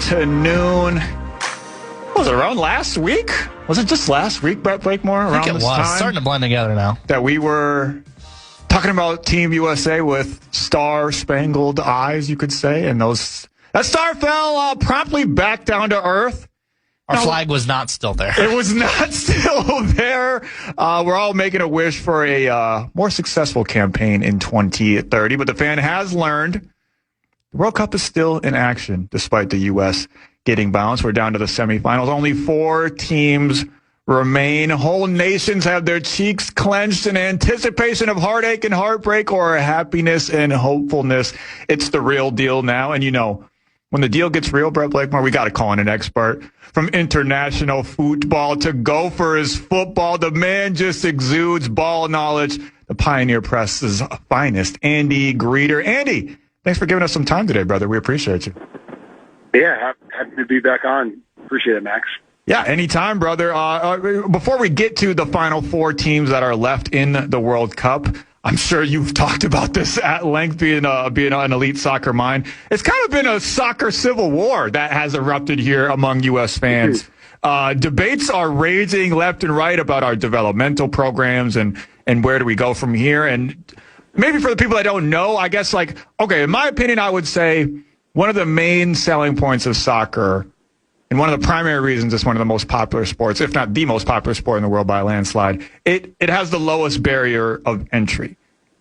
afternoon. Was it around last week? Was it just last week, Brett Blakemore? I think it was. Starting to blend together now. That we were talking about Team USA with star-spangled eyes, you could say, and that star fell promptly back down to earth. Our flag was not still there. It was not still there. We're all making a wish for a more successful campaign in 2030, but the fan has learned the World Cup is still in action despite the U.S. getting bounced. We're down to the semifinals. Only 4 teams remain. Whole nations have their cheeks clenched in anticipation of heartache and heartbreak or happiness and hopefulness. It's the real deal now. And, you know, when the deal gets real, Brett Blakemore, we got to call in an expert. From international football to Gophers football, the man just exudes ball knowledge. The Pioneer Press's finest, Andy Greder. Andy, thanks for giving us some time today, brother. We appreciate you. Yeah, happy to be back on. Appreciate it, Max. Yeah, anytime, brother. Before we get to the final 4 teams that are left in the World Cup, I'm sure you've talked about this at length, being an elite soccer mind. It's kind of been a soccer civil war that has erupted here among U.S. fans. Debates are raging left and right about our developmental programs and where do we go from here. And maybe for the people that don't know, I guess, okay, in my opinion, I would say one of the main selling points of soccer, and one of the primary reasons it's one of the most popular sports, if not the most popular sport in the world by a landslide, it has the lowest barrier of entry.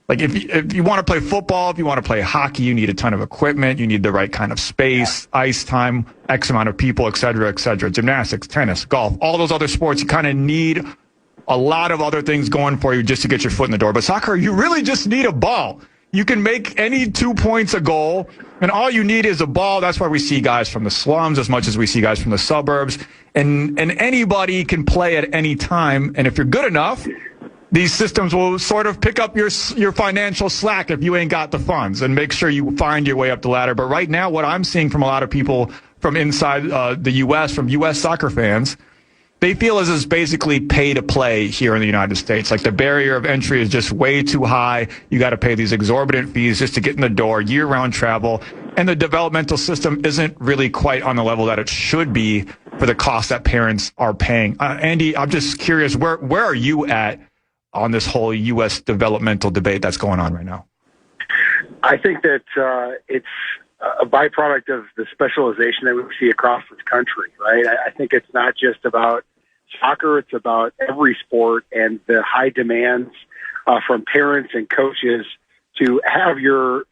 Like if you want to play football, if you want to play hockey, you need a ton of equipment, you need the right kind of space, ice time, X amount of people, et cetera, et cetera. Gymnastics, tennis, golf, all those other sports, you kind of need a lot of other things going for you just to get your foot in the door. But soccer, you really just need a ball. You can make any 2 points a goal, and all you need is a ball. That's why we see guys from the slums as much as we see guys from the suburbs. And anybody can play at any time. And if you're good enough, these systems will sort of pick up your financial slack if you ain't got the funds and make sure you find your way up the ladder. But right now, what I'm seeing from a lot of people from inside the U.S., from U.S. soccer fans, they feel as it's basically pay to play here in the United States. Like the barrier of entry is just way too high. You got to pay these exorbitant fees just to get in the door, year-round travel. And the developmental system isn't really quite on the level that it should be for the cost that parents are paying. Andy, I'm just curious, where are you at on this whole U.S. developmental debate that's going on right now? I think that it's a byproduct of the specialization that we see across this country, right? I think it's not just about soccer, it's about every sport and the high demands from parents and coaches to have your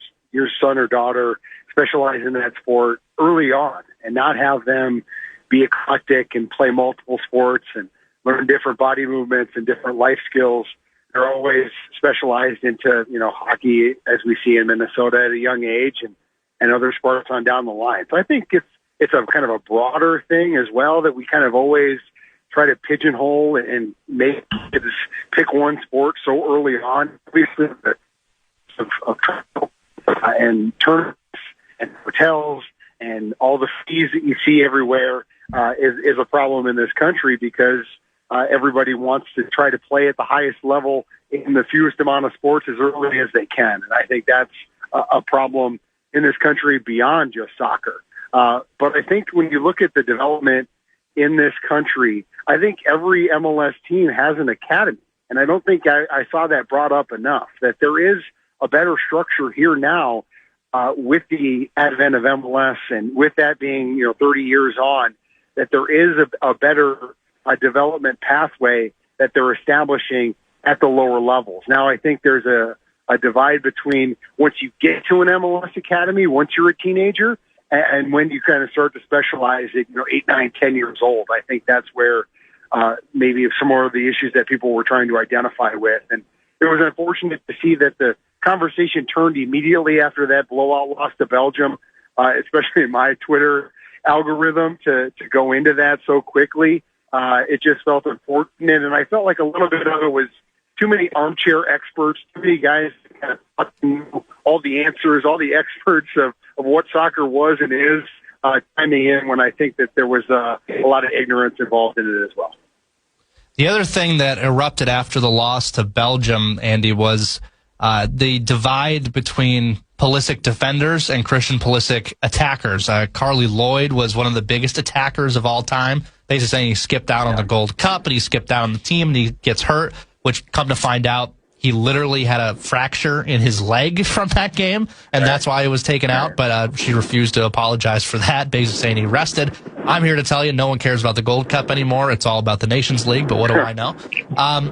son or daughter specialize in that sport early on and not have them be eclectic and play multiple sports and learn different body movements and different life skills. They're always specialized into, hockey, as we see in Minnesota at a young age, and other sports on down the line. So I think it's a kind of a broader thing as well that we kind of always try to pigeonhole and make kids pick one sport so early on. Obviously, of travel and tournaments and hotels and all the fees that you see everywhere is a problem in this country because everybody wants to try to play at the highest level in the fewest amount of sports as early as they can. And I think that's a problem in this country beyond just soccer. But I think when you look at the development in this country, I think every MLS team has an academy. And I don't think I saw that brought up enough, that there is a better structure here now with the advent of MLS and with that being, 30 years on, that there is a better development pathway that they're establishing at the lower levels. Now, I think there's a divide between once you get to an MLS academy, once you're a teenager, and when you kind of start to specialize at 8, 9, 10 years old. I think that's where maybe some more of the issues that people were trying to identify with. And it was unfortunate to see that the conversation turned immediately after that blowout loss to Belgium, especially in my Twitter algorithm, to go into that so quickly. It just felt unfortunate, and I felt like a little bit of it was too many armchair experts, too many guys kind of knew all the answers, all the experts of what soccer was and is chiming in when I think that there was a lot of ignorance involved in it as well. The other thing that erupted after the loss to Belgium, Andy, was the divide between Pulisic defenders and Christian Pulisic attackers. Carly Lloyd was one of the biggest attackers of all time. Basically saying he skipped out on the Gold Cup, and he skipped out on the team, and he gets hurt, which come to find out, he literally had a fracture in his leg from that game, and that's why he was taken out, but she refused to apologize for that, basically saying he rested. I'm here to tell you, no one cares about the Gold Cup anymore. It's all about the Nations League, but what do I know?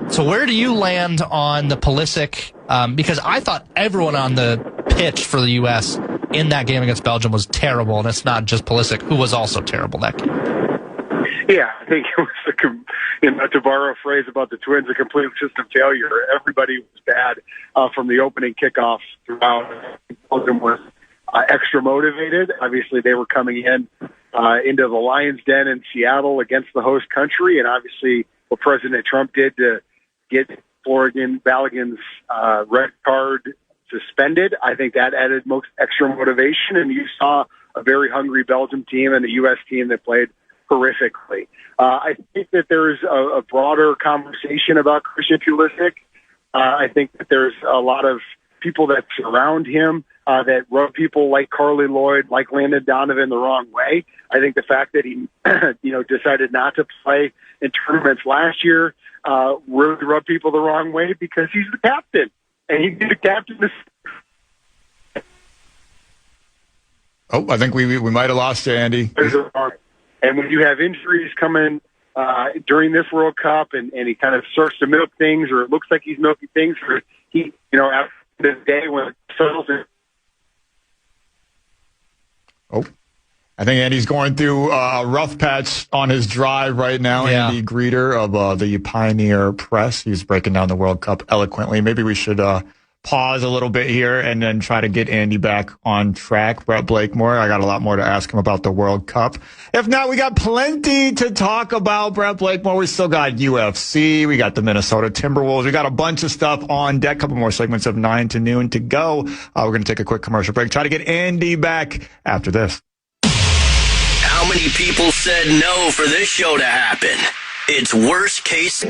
So where do you land on the Pulisic? Because I thought everyone on the pitch for the U.S. in that game against Belgium was terrible, and it's not just Pulisic, who was also terrible that game. Yeah, I think it was, to borrow a phrase about the Twins, a complete system failure. Everybody was bad from the opening kickoff throughout. Belgium was extra motivated. Obviously, they were coming into the Lions' Den in Seattle against the host country, and obviously what President Trump did to get Florian Balogun's red card suspended, I think that added most extra motivation, and you saw a very hungry Belgium team and a U.S. team that played horrifically. I think that there's a broader conversation about Christian Pulisic. I think that there's a lot of people that surround him that rub people like Carly Lloyd, like Landon Donovan the wrong way. I think the fact that he, decided not to play in tournaments last year really rubbed people the wrong way because he's the captain, and he'd be the captain. Oh, I think we might have lost you, Andy. And when you have injuries coming during this World Cup, and he kind of starts to milk things, or it looks like he's milking things, or he, after this day when it settles in. Oh, I think Andy's going through a rough patch on his drive right now. Yeah. Andy Greder of the Pioneer Press. He's breaking down the World Cup eloquently. Maybe we should pause a little bit here and then try to get Andy back on track. Brett Blakemore, I got a lot more to ask him about the World Cup. If not, we got plenty to talk about. Brett Blakemore, we still got UFC, we got the Minnesota Timberwolves, we got a bunch of stuff on deck. Couple more segments of 9 to noon to go. We're going to take a quick commercial break. Try to get Andy back after this. How many people said no for this show to happen? It's worst case.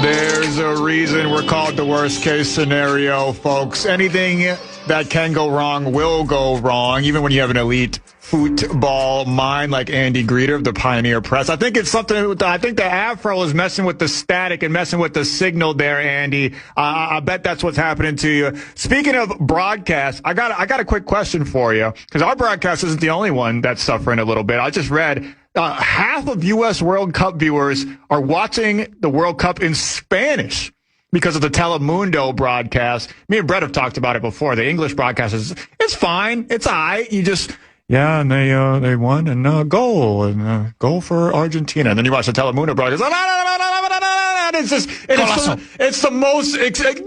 There's a reason we're called the worst case scenario, folks. Anything that can go wrong will go wrong, even when you have an elite football mind like Andy Greder of the Pioneer Press. I think it's something. I think the Afro is messing with the static and messing with the signal there, Andy. I bet that's what's happening to you. Speaking of broadcast, I got a quick question for you, because our broadcast isn't the only one that's suffering a little bit. I just read half of U.S. World Cup viewers are watching the World Cup in Spanish because of the Telemundo broadcast. Me and Brett have talked about it before. The English broadcast it's fine. It's all right. You just, yeah, and they won, and goal for Argentina. And then you watch the Telemundo broadcast. It's the most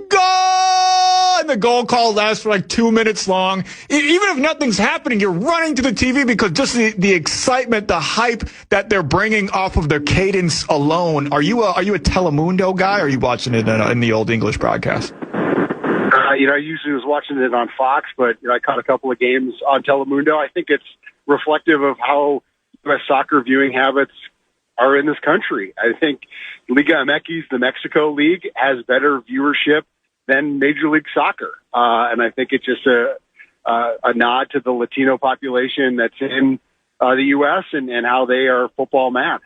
goal, and the goal call lasts for like 2 minutes long. Even if nothing's happening, you're running to the TV because just the excitement, the hype that they're bringing off of their cadence alone. Are you a Telemundo guy, or are you watching it in the old English broadcast? I usually was watching it on Fox, but I caught a couple of games on Telemundo. I think it's reflective of how U.S. soccer viewing habits are in this country. I think Liga MX, the Mexico League, has better viewership than Major League Soccer. And I think it's just a nod to the Latino population that's in the U.S. and how they are football mad.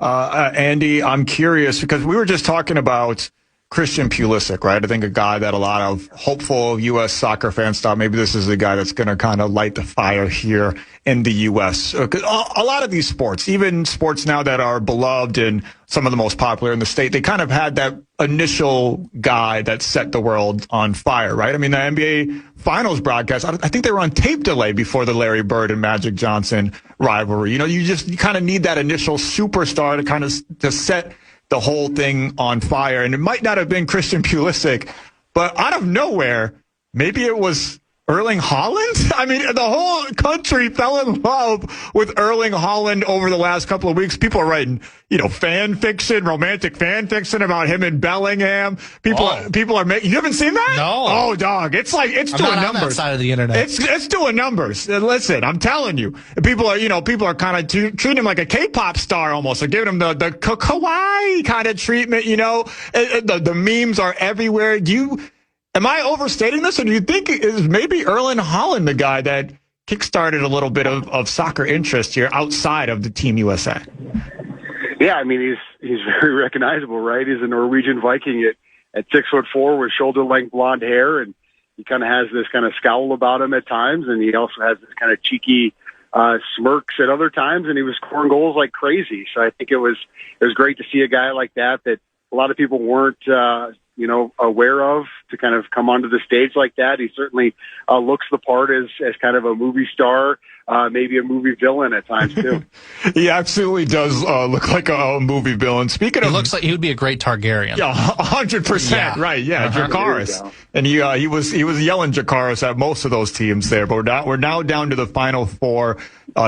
Andy, I'm curious, because we were just talking about Christian Pulisic, right? I think a guy that a lot of hopeful U.S. soccer fans thought maybe this is the guy that's going to kind of light the fire here in the U.S. A lot of these sports, even sports now that are beloved and some of the most popular in the state, they kind of had that initial guy that set the world on fire, right? I mean, the NBA Finals broadcast, I think they were on tape delay before the Larry Bird and Magic Johnson rivalry. You kind of need that initial superstar to kind of to set the whole thing on fire. And it might not have been Christian Pulisic, but out of nowhere, maybe it was Erling Haaland? I mean, the whole country fell in love with Erling Haaland over the last couple of weeks. People are writing, fan fiction, romantic fan fiction about him in Bellingham. People are making. You haven't seen that? No. Oh, dog! It's doing numbers. On that side of the internet. It's doing numbers. Listen, I'm telling you, people are kind of treating him like a K-pop star almost. They're giving him the kawaii kind of treatment. The memes are everywhere. Am I overstating this, or do you think is maybe Erling Haaland the guy that kickstarted a little bit of soccer interest here outside of the Team USA? Yeah, I mean, he's very recognizable, right? He's a Norwegian Viking at 6'4" with shoulder-length blonde hair, and he kind of has this kind of scowl about him at times, and he also has this kind of cheeky smirks at other times, and he was scoring goals like crazy. So I think it was great to see a guy like that a lot of people weren't aware of, to kind of come onto the stage like that. He certainly looks the part as kind of a movie star, maybe a movie villain at times too. He absolutely does look like a movie villain. Speaking of, he looks like he would be a great Targaryen. Yeah, 100%. Right. Yeah, Dracarys. And he was yelling Dracarys at most of those teams there. But we're now down to the final four.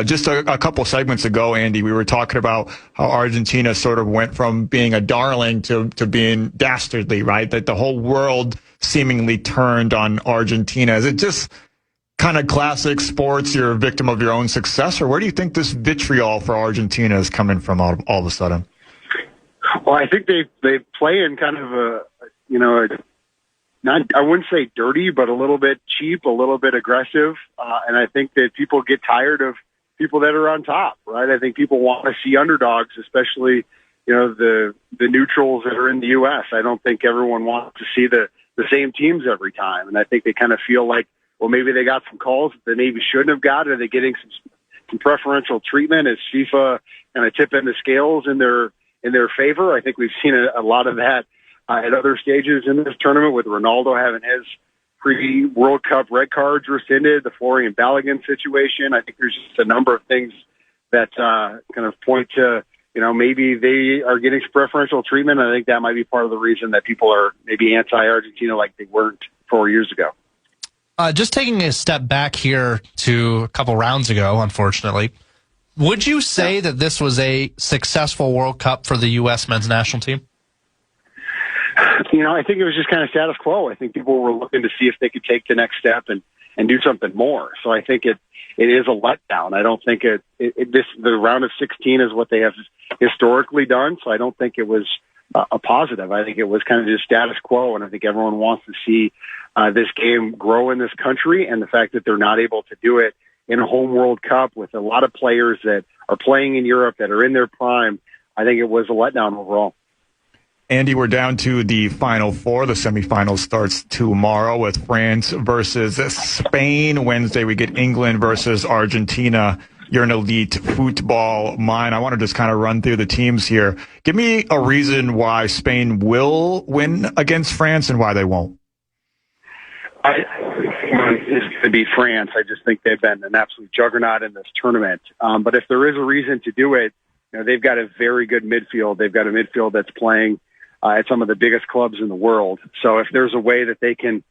Just a couple segments ago, Andy, we were talking about how Argentina sort of went from being a darling to being dastardly, right? That the whole world seemingly turned on Argentina. Is it just kind of classic sports, you're a victim of your own success, or where do you think this vitriol for Argentina is coming from all of a sudden? Well, I think they play in kind of I wouldn't say dirty, but a little bit cheap, a little bit aggressive, and I think that people get tired of people that are on top, right? I think people want to see underdogs, especially the neutrals that are in the U.S. I don't think everyone wants to see the same teams every time, and I think they kind of feel like, well, maybe they got some calls that they maybe shouldn't have got. Are they getting some preferential treatment? Is FIFA kind of tipping the scales in their favor? I think we've seen a lot of that at other stages in this tournament, with Ronaldo having his pre-World Cup red cards rescinded, the Florian Balogun situation. I think there's just a number of things that kind of point to, maybe they are getting some preferential treatment. I think that might be part of the reason that people are maybe anti-Argentina like they weren't 4 years ago. Just taking a step back here to a couple rounds ago, unfortunately, would you say that this was a successful World Cup for the U.S. men's national team? I think it was just kind of status quo. I think people were looking to see if they could take the next step and do something more. So I think it is a letdown. I don't think the round of 16 is what they have historically done. So I don't think it was a positive. I think it was kind of just status quo, and I think everyone wants to see this game grow in this country, and the fact that they're not able to do it in a home World Cup with a lot of players that are playing in Europe that are in their prime, I think it was a letdown overall. Andy, we're down to the Final Four. The semifinal starts tomorrow with France versus Spain. Wednesday, we get England versus Argentina. You're an elite football mind. I want to just kind of run through the teams here. Give me a reason why Spain will win against France and why they won't. It's going to be France. I just think they've been an absolute juggernaut in this tournament. But if there is a reason to do it, they've got a very good midfield. They've got a midfield that's playing at some of the biggest clubs in the world. So if there's a way that they can,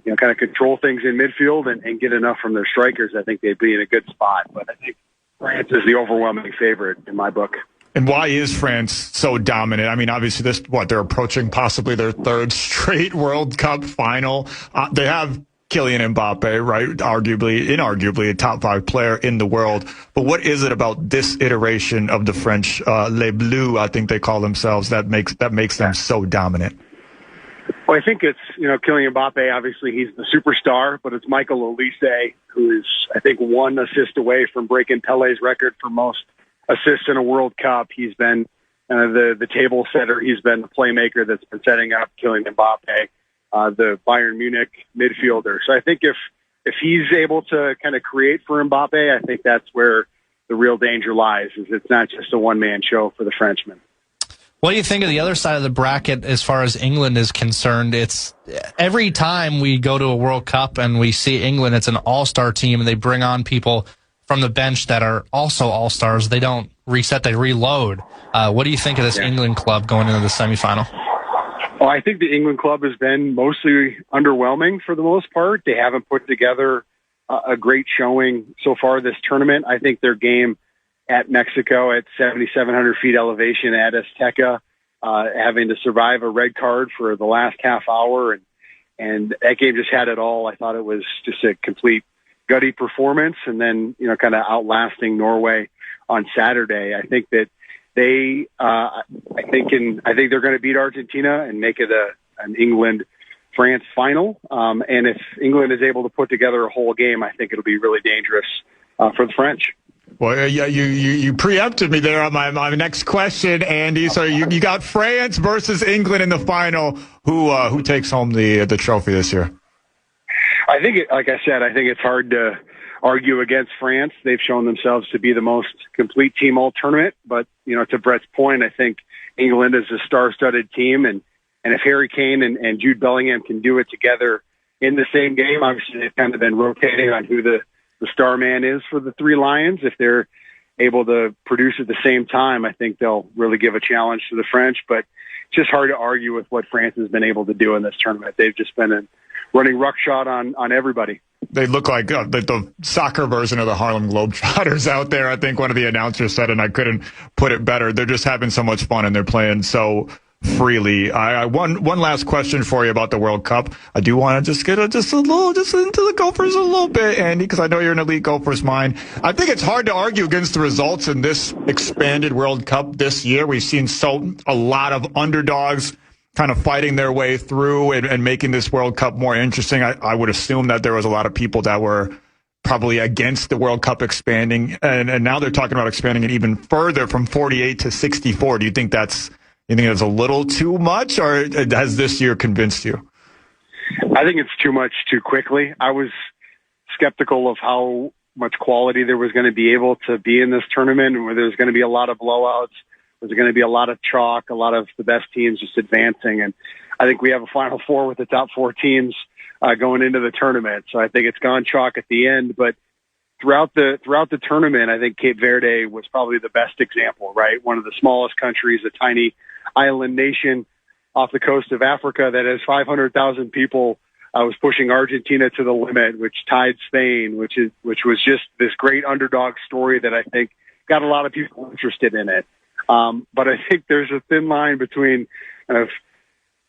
kind of control things in midfield and get enough from their strikers, I think they'd be in a good spot. But I think France is the overwhelming favorite in my book. And why is France so dominant? I mean, obviously, they're approaching possibly their third straight World Cup final. They have Kylian Mbappe, right? Inarguably a top 5 player in the world. But what is it about this iteration of the French, Les Bleus, I think they call themselves, that makes them so dominant? Well, I think it's, Kylian Mbappe, obviously he's the superstar, but it's Michael Olise, who is, I think, 1 assist away from breaking Pele's record for most assists in a World Cup. He's been the table setter. He's been the playmaker that's been setting up Kylian Mbappe, the Bayern Munich midfielder. So I think if he's able to kind of create for Mbappe, I think that's where the real danger lies, is it's not just a one-man show for the Frenchman. What do you think of the other side of the bracket as far as England is concerned? It's every time we go to a World Cup and we see England, it's an all-star team, and they bring on people from the bench that are also all-stars. They don't reset, they reload. What do you think of this England club going into the semifinal? Oh, I think the England club has been mostly underwhelming for the most part. They haven't put together a great showing so far this tournament. I think their game at Mexico at 7,700 feet elevation at Azteca, having to survive a red card for the last half hour, and that game just had it all. I thought it was just a complete gutty performance, and then, kind of outlasting Norway on Saturday. I think that I think they're going to beat Argentina and make it an England-France final. And if England is able to put together a whole game, I think it'll be really dangerous for the French. Well, yeah, you preempted me there on my next question, Andy. So you got France versus England in the final. Who takes home the trophy this year? I think, like I said, I think it's hard to argue against France. They've shown themselves to be the most complete team all tournament. But, to Brett's point, I think England is a star-studded team. And if Harry Kane and Jude Bellingham can do it together in the same game, obviously they've kind of been rotating on who the star man is for the three Lions. If they're able to produce at the same time, I think they'll really give a challenge to the French. But it's just hard to argue with what France has been able to do in this tournament. They've just been running ruckshot on everybody. They look like the soccer version of the Harlem Globetrotters out there. I think one of the announcers said, and I couldn't put it better. They're just having so much fun, and they're playing so freely. One last question for you about the World Cup. I do want to just get into the Gophers a little bit, Andy, because I know you're an elite Gophers mind. I think it's hard to argue against the results in this expanded World Cup this year. We've seen a lot of underdogs kind of fighting their way through and making this World Cup more interesting. I would assume that there was a lot of people that were probably against the World Cup expanding, and now they're talking about expanding it even further from 48 to 64. Do you think that's a little too much, or has this year convinced you? I think it's too much too quickly. I was skeptical of how much quality there was going to be able to be in this tournament, and where there's going to be a lot of blowouts. There's going to be a lot of chalk, a lot of the best teams just advancing. And I think we have a Final Four with the top four teams going into the tournament. So I think it's gone chalk at the end. But throughout the tournament, I think Cape Verde was probably the best example, right? One of the smallest countries, a tiny island nation off the coast of Africa that has 500,000 people, was pushing Argentina to the limit, which tied Spain, which was just this great underdog story that I think got a lot of people interested in it. But I think there's a thin line between kind of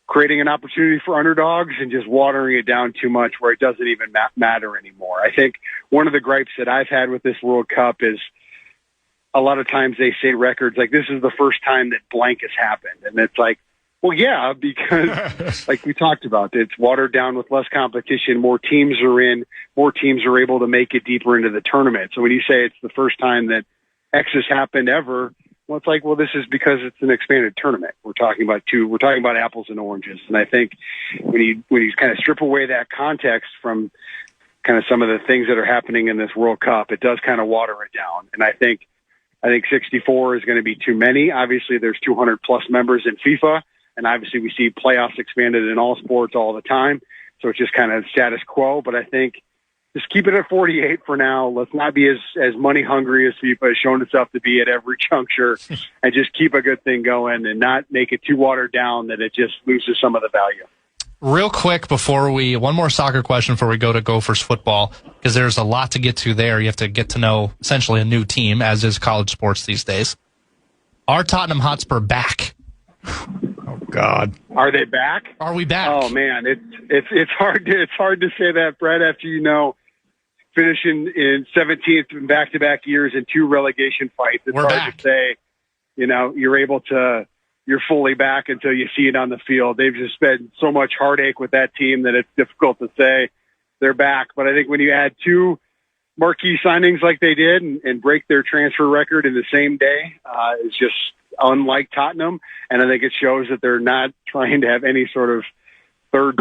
creating an opportunity for underdogs and just watering it down too much where it doesn't even matter anymore. I think one of the gripes that I've had with this World Cup is a lot of times they say records like this is the first time that blank has happened. And it's like, well, yeah, because like we talked about, it's watered down with less competition. More teams are in, more teams are able to make it deeper into the tournament. So when you say it's the first time that X has happened ever, well, it's like, well, this is because it's an expanded tournament. We're talking about apples and oranges. And I think when you kind of strip away that context from kind of some of the things that are happening in this World Cup, it does kind of water it down. And I think 64 is going to be too many. Obviously, there's 200 plus members in FIFA, and obviously we see playoffs expanded in all sports all the time. So it's just kind of status quo. But I think just keep it at 48 for now. Let's not be as money hungry as FIFA has shown itself to be at every juncture, and just keep a good thing going and not make it too watered down that it just loses some of the value. Real quick one more soccer question before we go to Gophers football, because there's a lot to get to there. You have to get to know essentially a new team, as is college sports these days. Are Tottenham Hotspur back? Oh God. Are they back? Are we back? Oh man, it's hard to say that, Brett, after finishing in 17th in back-to-back years in 2 relegation fights. It's We're hard back. to say, you're fully back until you see it on the field. They've just spent so much heartache with that team that it's difficult to say they're back. But I think when you add 2 marquee signings like they did and break their transfer record in the same day, it's just unlike Tottenham. And I think it shows that they're not trying to have any sort of third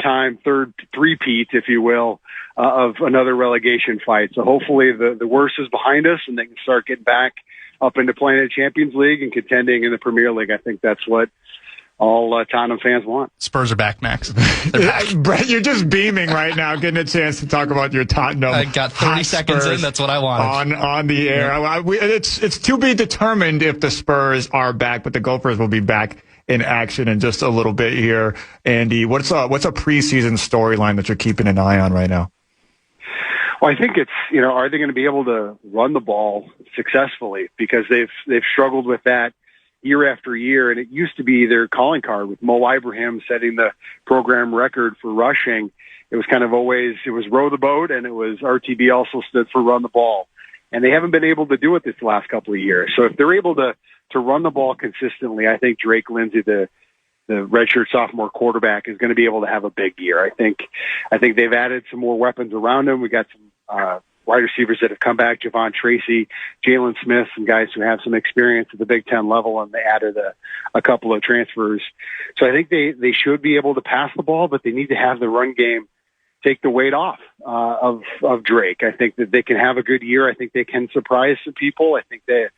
three-peat, if you will, of another relegation fight. So hopefully the worst is behind us and they can start getting back up into playing in the Champions League and contending in the Premier League. I think that's what all Tottenham fans want. Spurs are back, Max. They're back. Brett, you're just beaming right now, getting a chance to talk about your Tottenham. I got 30 seconds in. That's what I wanted. On the air. Yeah. It's to be determined if the Spurs are back, but the Gophers will be back in action in just a little bit here. Andy, what's a preseason storyline that you're keeping an eye on right now? Well, I think it's, are they going to be able to run the ball successfully? Because they've struggled with that year after year, and it used to be their calling card with Mo Ibrahim setting the program record for rushing. It was kind of always, it was row the boat, and it was RTB also stood for run the ball. And they haven't been able to do it this last couple of years. So if they're able to run the ball consistently, I think Drake Lindsey, the redshirt sophomore quarterback, is going to be able to have a big year. I think they've added some more weapons around him. We got some wide receivers that have come back, Javon Tracy, Jalen Smith, some guys who have some experience at the Big Ten level, and they added a couple of transfers. So I think they should be able to pass the ball, but they need to have the run game take the weight off of Drake. I think that they can have a good year. I think they can surprise some people. I think that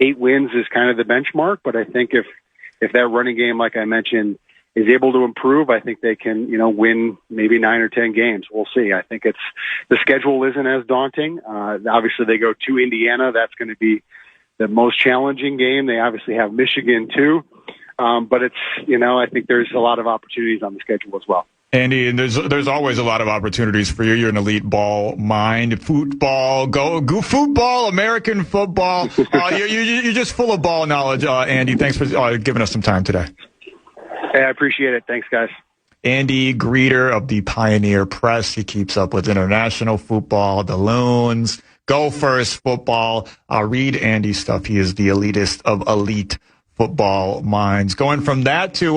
8 wins is kind of the benchmark, but I think if that running game, like I mentioned, is able to improve, I think they can, win maybe 9 or 10 games. We'll see. I think the schedule isn't as daunting. Obviously they go to Indiana. That's going to be the most challenging game. They obviously have Michigan too. But it's, I think there's a lot of opportunities on the schedule as well. Andy, and there's always a lot of opportunities for you. You're an elite ball mind. Football, go football, American football. You're just full of ball knowledge, Andy. Thanks for giving us some time today. Hey, I appreciate it. Thanks, guys. Andy Greder of the Pioneer Press. He keeps up with international football, the Loons, Gophers football. Read Andy's stuff. He is the elitist of elite football minds. Going from that to,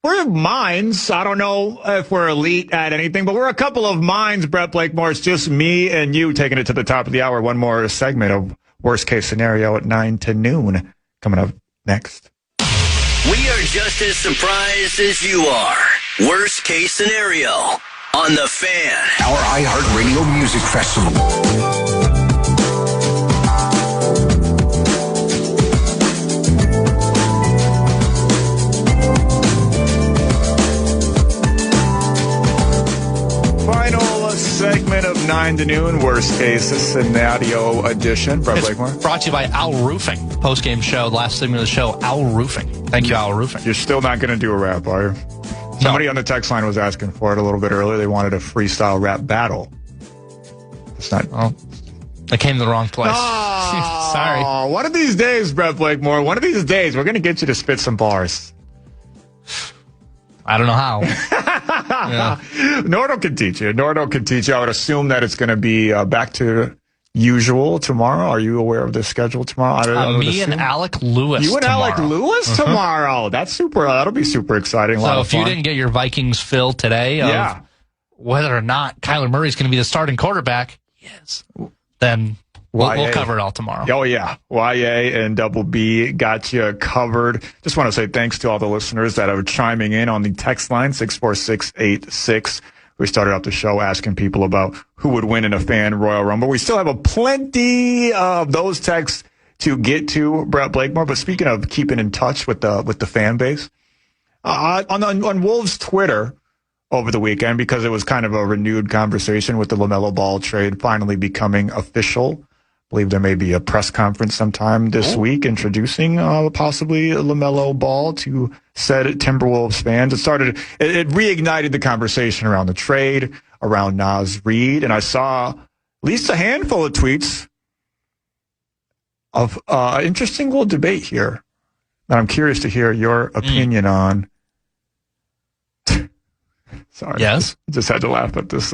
we're minds. I don't know if we're elite at anything, but we're a couple of minds, Brett Blakemore. It's just me and you taking it to the top of the hour. One more segment of Worst Case Scenario at 9 to noon coming up next. We are just as surprised as you are. Worst Case Scenario on The Fan. Our iHeartRadio Music Festival. Segment of 9 to noon, Worst Case Scenario edition. Brett Blakemore. Brought to you by Owl Roofing. Post-game show, last segment of the show, Owl Roofing. Thank you, Owl Roofing. You're still not going to do a rap, are you? Somebody on the text line was asking for it a little bit earlier. They wanted a freestyle rap battle. It's not. Oh, I came to the wrong place. Oh, sorry. One of these days, Brett Blakemore, one of these days, we're going to get you to spit some bars. I don't know how. Yeah. Nordo can teach you. I would assume that it's going to be back to usual tomorrow. Are you aware of the schedule tomorrow? Me and Alec Lewis. You and tomorrow. Alec Lewis tomorrow. That's super. That'll be super exciting. So if you didn't get your Vikings fill today of whether or not Kyler Murray is going to be the starting quarterback, then we'll cover it all tomorrow. Oh, yeah. YA and Double B got you covered. Just want to say thanks to all the listeners that are chiming in on the text line, 64686. We started out the show asking people about who would win in a fan Royal Rumble. We still have a plenty of those texts to get to, Brett Blakemore. But speaking of keeping in touch with the fan base, on Wolves Twitter over the weekend, because it was kind of a renewed conversation with the LaMelo Ball trade finally becoming official. I believe there may be a press conference sometime this week introducing possibly LaMelo Ball to said Timberwolves fans. It reignited the conversation around the trade, around Naz Reid, and I saw at least a handful of tweets of an interesting little debate here that I'm curious to hear your opinion on. Sorry. Yes? I just had to laugh at this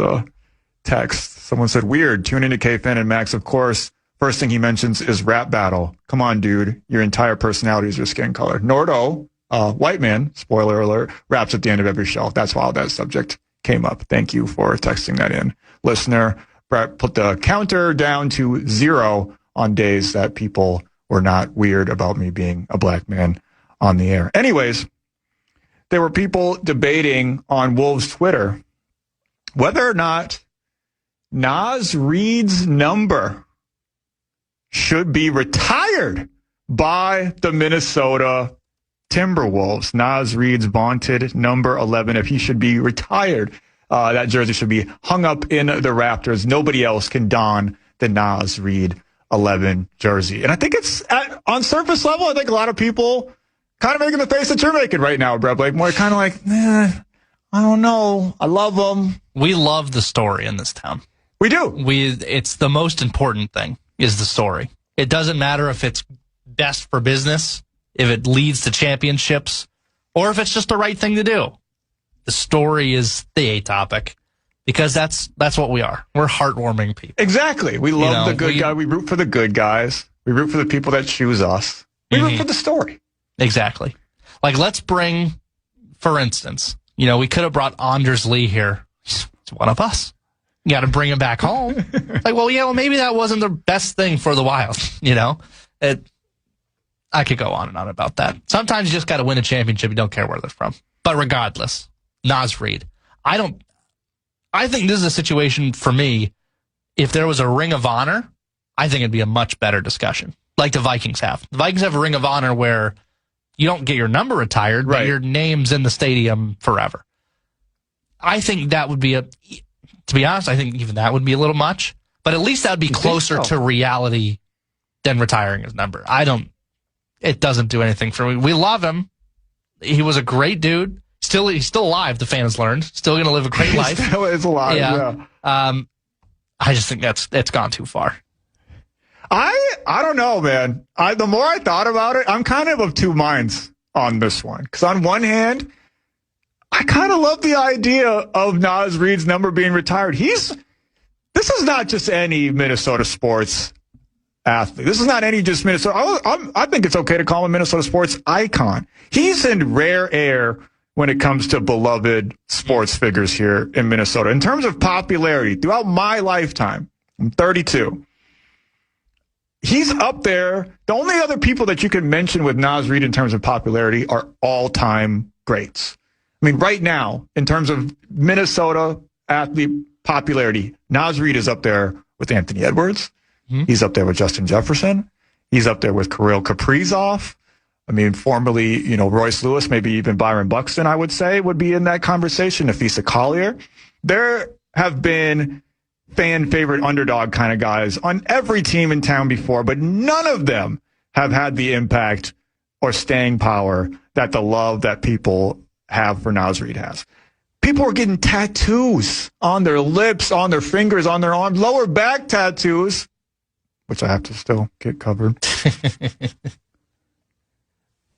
text. Someone said, weird, tune into KFAN and Max, of course. First thing he mentions is rap battle. Come on, dude. Your entire personality is your skin color. Nordo, white man, spoiler alert, raps at the end of every show. That's why that subject came up. Thank you for texting that in. Listener, Brett put the counter down to 0 on days that people were not weird about me being a black man on the air. Anyways, there were people debating on Wolves Twitter whether or not Naz Reid's number should be retired by the Minnesota Timberwolves. Naz Reid's vaunted number 11, if he should be retired, that jersey should be hung up in the rafters. Nobody else can don the Naz Reid 11 jersey. And I think it's on surface level, I think a lot of people kind of making the face that you're making right now, Brett Blakemore. Kind of like, I don't know. I love them. We love the story in this town. We do. It's the most important thing is the story. It doesn't matter if it's best for business, if it leads to championships, or if it's just the right thing to do. The story is the A topic because that's what we are. We're heartwarming people. Exactly. We love the good guy. We root for the good guys. We root for the people that choose us. We root for the story. Exactly. Like, let's bring, for instance, we could have brought Anders Lee here. He's one of us. You got to bring him back home. Like, well, maybe that wasn't the best thing for the Wild. I could go on and on about that. Sometimes you just got to win a championship. You don't care where they're from. But regardless, Naz Reid. I think this is a situation for me. If there was a Ring of Honor, I think it'd be a much better discussion, like the Vikings have. The Vikings have a Ring of Honor where you don't get your number retired, but your name's in the stadium forever. I think that would be to be honest, I think even that would be a little much, but at least that would be closer to reality than retiring his number. It doesn't do anything for me. We love him. He was a great dude. He's still alive, the fans learned. Still going to live a great life. He still is alive, yeah. I just think it's gone too far. I don't know, man. The more I thought about it, I'm kind of two minds on this one. Because on one hand, I kind of love the idea of Naz Reid's number being retired. This is not just any Minnesota sports athlete. This is not any just Minnesota. I think it's okay to call him a Minnesota sports icon. He's in rare air when it comes to beloved sports figures here in Minnesota. In terms of popularity, throughout my lifetime, I'm 32. He's up there. The only other people that you can mention with Naz Reid in terms of popularity are all-time greats. I mean, right now, in terms of Minnesota athlete popularity, Naz Reid is up there with Anthony Edwards. Mm-hmm. He's up there with Justin Jefferson. He's up there with Kirill Kaprizov. I mean, formerly, Royce Lewis, maybe even Byron Buxton, I would say, would be in that conversation. Nafisa Collier. There have been fan favorite underdog kind of guys on every team in town before, but none of them have had the impact or staying power that the love that people have for Naz Reid has. People are getting tattoos on their lips, on their fingers, on their arms, lower back tattoos, which I have to still get covered.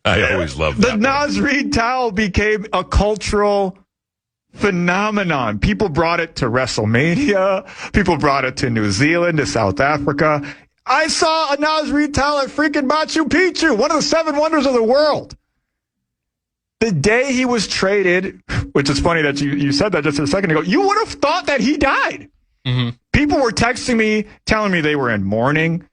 I always loved that. The Naz Reid towel became a cultural phenomenon. People brought it to WrestleMania. People brought it to New Zealand, to South Africa. I saw a Naz Reid towel at freaking Machu Picchu, one of the 7 wonders of the world. The day he was traded, which is funny that you said that just a second ago, you would have thought that he died. Mm-hmm. People were texting me, telling me they were in mourning.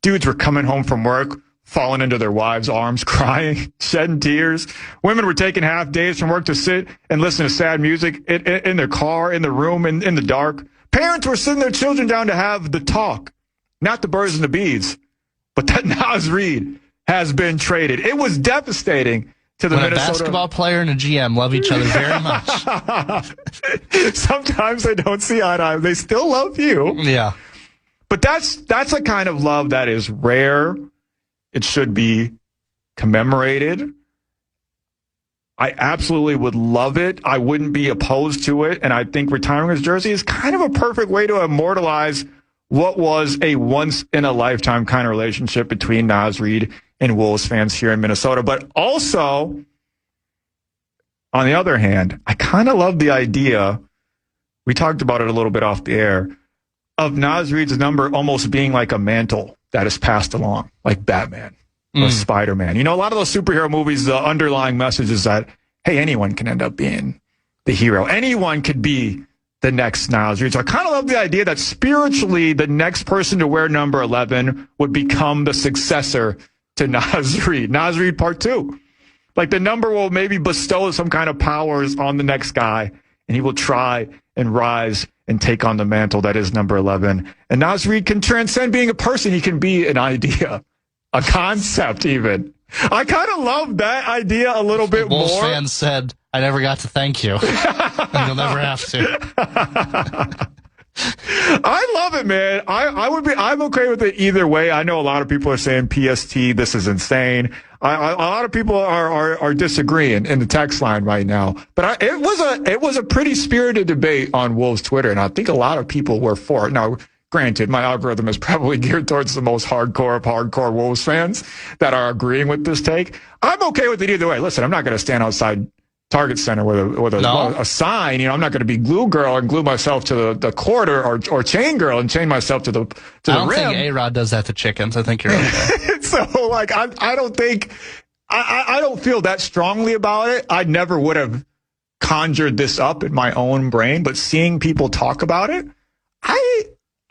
Dudes were coming home from work, falling into their wives' arms, crying, shedding tears. Women were taking half days from work to sit and listen to sad music in their car, in the room, in the dark. Parents were sitting their children down to have the talk, not the birds and the bees, but that Naz Reid has been traded. It was devastating to the Minnesota. A basketball player and a GM love each other very much. Sometimes they don't see eye to eye. They still love you. Yeah. But that's a kind of love that is rare. It should be commemorated. I absolutely would love it. I wouldn't be opposed to it. And I think retiring his jersey is kind of a perfect way to immortalize what was a once-in-a-lifetime kind of relationship between Naz Reid and Wolves fans here in Minnesota. But also, on the other hand, I kind of love the idea, we talked about it a little bit off the air, of Naz Reid's number almost being like a mantle that is passed along, like Batman or Spider-Man. A lot of those superhero movies, the underlying message is that, hey, anyone can end up being the hero. Anyone could be the next Naz Reid. So I kind of love the idea that spiritually the next person to wear number 11 would become the successor to Naz Reid. Naz Reid Part 2. Like the number will maybe bestow some kind of powers on the next guy, and he will try and rise and take on the mantle that is number 11. And Naz Reid can transcend being a person. He can be an idea, a concept even. I kind of love that idea a little bit more. Wolves fans said, I never got to thank you. And you'll never have to. I love it, man. I'm okay with it either way. I know a lot of people are saying PST, this is insane. A lot of people are disagreeing in the text line right now, but it was a pretty spirited debate on Wolves Twitter, and I think a lot of people were for it. Now, granted, my algorithm is probably geared towards the most hardcore of hardcore Wolves fans that are agreeing with this take. I'm okay with it either way. Listen, I'm not going to stand outside Target Center with a sign. You know, I'm not going to be glue girl and glue myself to the court or chain girl and chain myself to the rim. I don't think A-Rod does that to chickens. I think you're okay. So, like, I don't think I don't feel that strongly about it. I never would have conjured this up in my own brain, but seeing people talk about it, I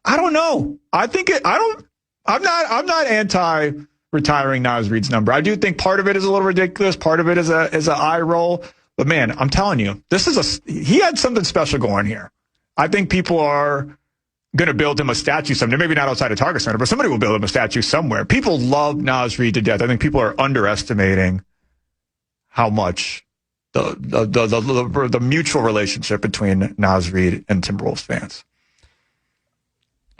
don't know. I think I'm not anti retiring Naz Reid's number. I do think part of it is a little ridiculous. Part of it is an eye roll. But man, I'm telling you, he had something special going here. I think people are going to build him a statue someday. Maybe not outside of Target Center, but somebody will build him a statue somewhere. People love Naz Reid to death. I think people are underestimating how much the mutual relationship between Naz Reid and Timberwolves fans.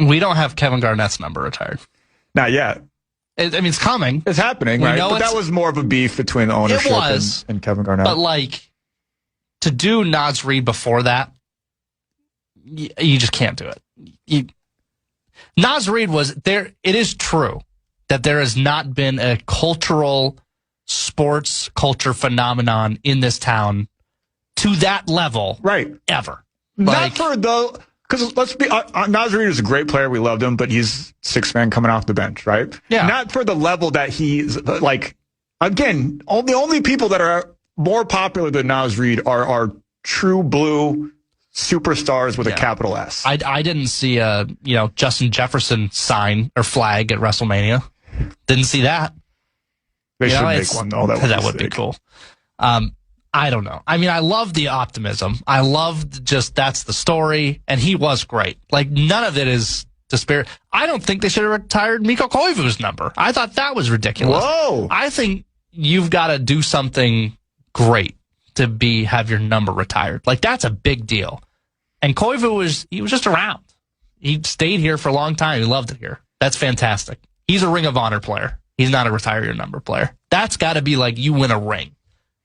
We don't have Kevin Garnett's number retired. Not yet. I mean, it's coming. It's happening, right? But that was more of a beef between the ownership and Kevin Garnett. But, like, to do Naz Reid before that, you just can't do it. Naz Reid was there. It is true that there has not been a cultural sports culture phenomenon in this town to that level, right? Ever. Not for the... Because let's be, Naz Reid is a great player. We loved him, but he's sixth man coming off the bench, right? Yeah. Not for the level that he's like. Again, the only people that are more popular than Naz Reid are true blue superstars with a capital S. I didn't see a Justin Jefferson sign or flag at WrestleMania. Didn't see that. They should make one though. That would be cool. I don't know. I mean, I love the optimism. I love just that's the story, and he was great. Like, none of it is despair. I don't think they should have retired Mikko Koivu's number. I thought that was ridiculous. Whoa! I think you've got to do something great to have your number retired. Like, that's a big deal. And Koivu was just around. He stayed here for a long time. He loved it here. That's fantastic. He's a Ring of Honor player. He's not a retire your number player. That's got to be like you win a ring.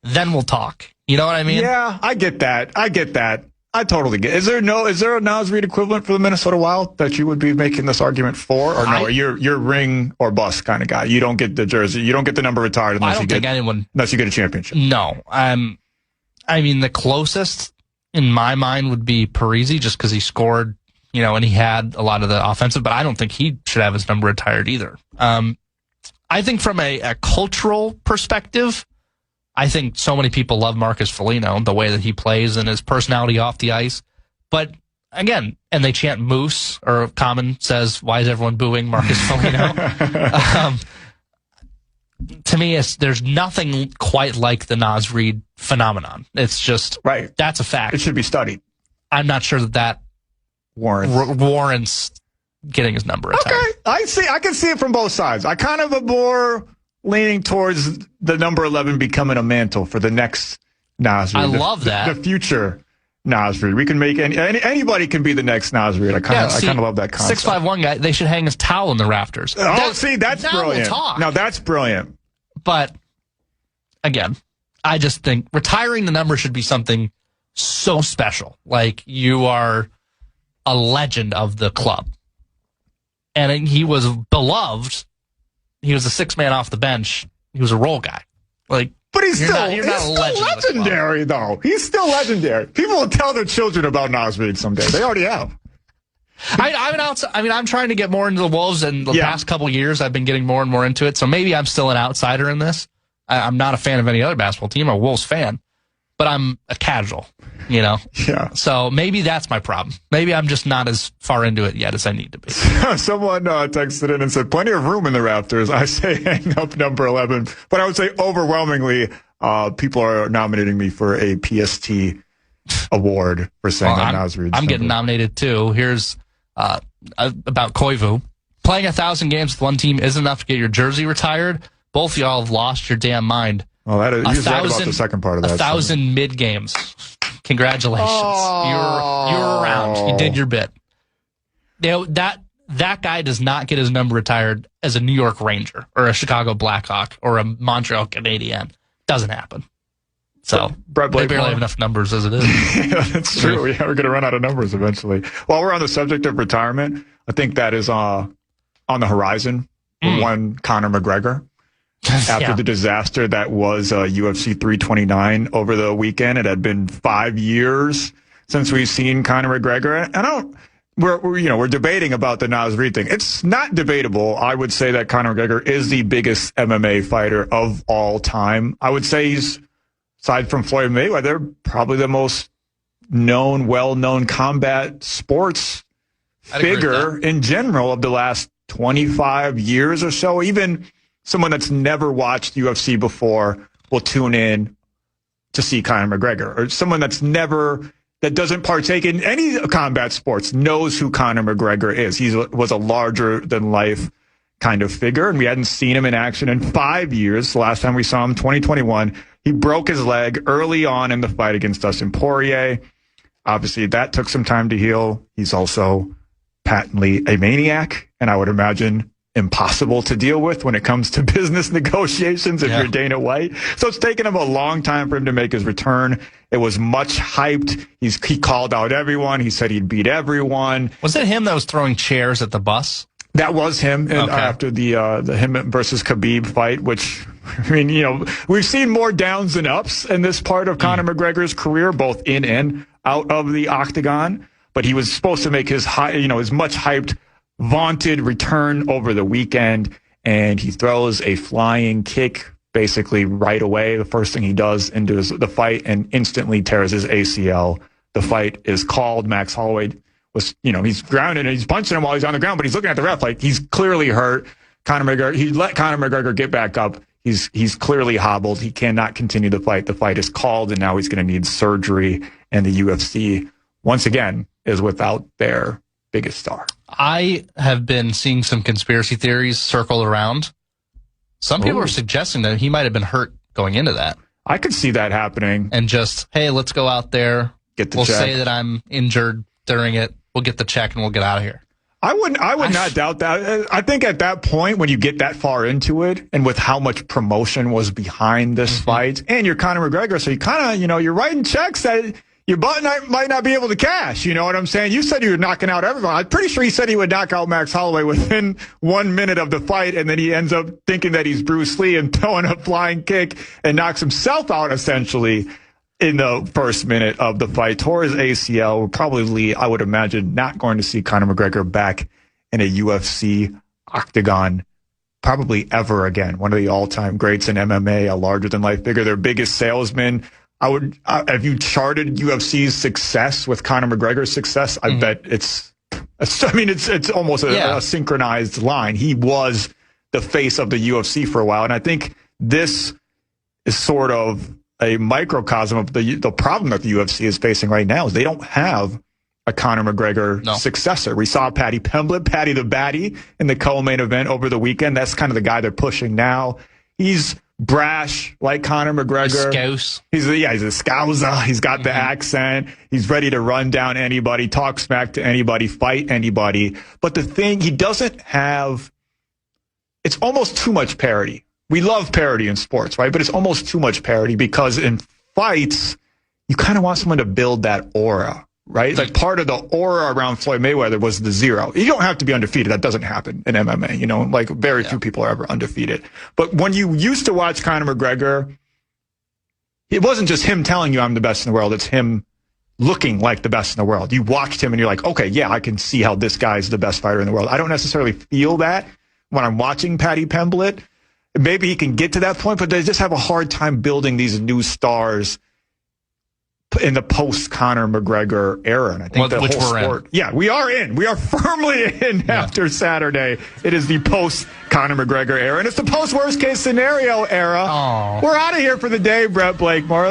Then we'll talk. You know what I mean? Yeah, I get that. I totally get it. Is there a Naz Reid equivalent for the Minnesota Wild that you would be making this argument for? Or no, you're ring or bust kind of guy. You don't get the jersey. You don't get the number retired unless you get a championship. No. I mean, the closest in my mind would be Parise just because he scored, and he had a lot of the offensive, but I don't think he should have his number retired either. I think from a cultural perspective, I think so many people love Marcus Foligno, the way that he plays and his personality off the ice. But again, and they chant Moose, or Common says, why is everyone booing Marcus Foligno? To me, there's nothing quite like the Naz Reid phenomenon. It's just, right. That's a fact. It should be studied. I'm not sure that warrants getting his number retired. Okay, I can see it from both sides. I kind of am more leaning towards the number 11 becoming a mantle for the next Naz Reid. I love that. The future Naz Reid. We can make anybody can be the next Naz Reid. I kind of love that concept. 6'5" guy. They should hang his towel in the rafters. That's brilliant. We'll talk. Now that's brilliant. But again, I just think retiring the number should be something so special. Like, you are a legend of the club, and he was beloved. He was a sixth man off the bench. He was a role guy. Like, but he's still legendary, though. He's still legendary. People will tell their children about Naz Reid someday. They already have. I'm trying to get more into the Wolves, and the past couple of years I've been getting more and more into it. So maybe I'm still an outsider in this. I'm not a fan of any other basketball team. I'm a Wolves fan, but I'm a casual, Yeah. So maybe that's my problem. Maybe I'm just not as far into it yet as I need to be. Someone texted in and said, plenty of room in the rafters. I say hang up number 11. But I would say overwhelmingly, people are nominating me for a PST award for saying that Naz Reid's I'm getting nominated too. Here's about Koivu. Playing 1,000 games with one team isn't enough to get your jersey retired. Both y'all have lost your damn mind. Well, he was right about the second part of that. 1,000 mid games. Congratulations. Oh. You're around. You did your bit. That that guy does not get his number retired as a New York Ranger or a Chicago Blackhawk or a Montreal Canadien. Doesn't happen. So Brett they barely have enough numbers as it is. Yeah, that's true. Yeah, we're going to run out of numbers eventually. While we're on the subject of retirement, I think that is on the horizon. One Conor McGregor. After the disaster that was UFC 329 over the weekend, it had been 5 years since we've seen Conor McGregor. And we're debating about the Naz Reid thing. It's not debatable. I would say that Conor McGregor is the biggest MMA fighter of all time. I would say he's, aside from Floyd Mayweather, probably the most well-known combat sports figure in general of the last 25 years or so. Even someone that's never watched UFC before will tune in to see Conor McGregor. Or someone that doesn't partake in any combat sports knows who Conor McGregor is. He was a larger-than-life kind of figure, and we hadn't seen him in action in 5 years. The last time we saw him, 2021, he broke his leg early on in the fight against Dustin Poirier. Obviously, that took some time to heal. He's also patently a maniac, and I would imagine impossible to deal with when it comes to business negotiations if you're Dana White. So it's taken him a long time for him to make his return. It was much hyped. He called out everyone. He said he'd beat everyone. Was it him that was throwing chairs at the bus? That was him after the him versus Khabib fight, which, I mean, we've seen more downs than ups in this part of Conor McGregor's career, both in and out of the octagon. But he was supposed to make his his much hyped, vaunted return over the weekend, and he throws a flying kick basically right away. The first thing he does into the fight, and instantly tears his ACL. The fight is called. Max Holloway was, he's grounded and he's punching him while he's on the ground, but he's looking at the ref like he's clearly hurt. He let Conor McGregor get back up. He's clearly hobbled. He cannot continue the fight. The fight is called, and now he's going to need surgery. And the UFC, once again, is without their biggest star. I have been seeing some conspiracy theories circle around. Some people are suggesting that he might have been hurt going into that. I could see that happening. And just, hey, let's go out there. We'll say that I'm injured during it. We'll get the check and we'll get out of here. I would not doubt that. I think at that point, when you get that far into it, and with how much promotion was behind this fight, and you're Conor McGregor, so you kind of, you're writing checks that your butt might not be able to cash. You know what I'm saying? You said you were knocking out everyone. I'm pretty sure he said he would knock out Max Holloway within 1 minute of the fight, and then he ends up thinking that he's Bruce Lee and throwing a flying kick and knocks himself out, essentially, in the first minute of the fight. Tore his ACL. We're probably, I would imagine, not going to see Conor McGregor back in a UFC octagon probably ever again. One of the all-time greats in MMA, a larger-than-life figure, their biggest salesman. Have you charted UFC's success with Conor McGregor's success? I bet it's almost a synchronized line. He was the face of the UFC for a while, and I think this is sort of a microcosm of the problem that the UFC is facing right now. Is they don't have a Conor McGregor successor. We saw Paddy Pimblett, Paddy the Baddy, in the co-main event over the weekend. That's kind of the guy they're pushing now. He's brash like Conor McGregor. He's a scouser. He's got the accent. He's ready to run down anybody, talk smack to anybody, fight anybody. But the thing, he doesn't have, it's almost too much parody. We love parody in sports, right? But it's almost too much parody, because in fights, you kind of want someone to build that aura, right? Like part of the aura around Floyd Mayweather was the zero. You don't have to be undefeated. That doesn't happen in MMA, like very few people are ever undefeated. But when you used to watch Conor McGregor, it wasn't just him telling you I'm the best in the world. It's him looking like the best in the world. You watched him and you're like, okay, yeah, I can see how this guy's the best fighter in the world. I don't necessarily feel that when I'm watching Paddy Pimblett. Maybe he can get to that point, but they just have a hard time building these new stars in the post-Conor McGregor era. And I think the whole sport... Yeah, we are in. We are firmly in after Saturday. It is the post-Conor McGregor era, and it's the post-worst-case scenario era. We're out of here for the day, Brett Blakemore.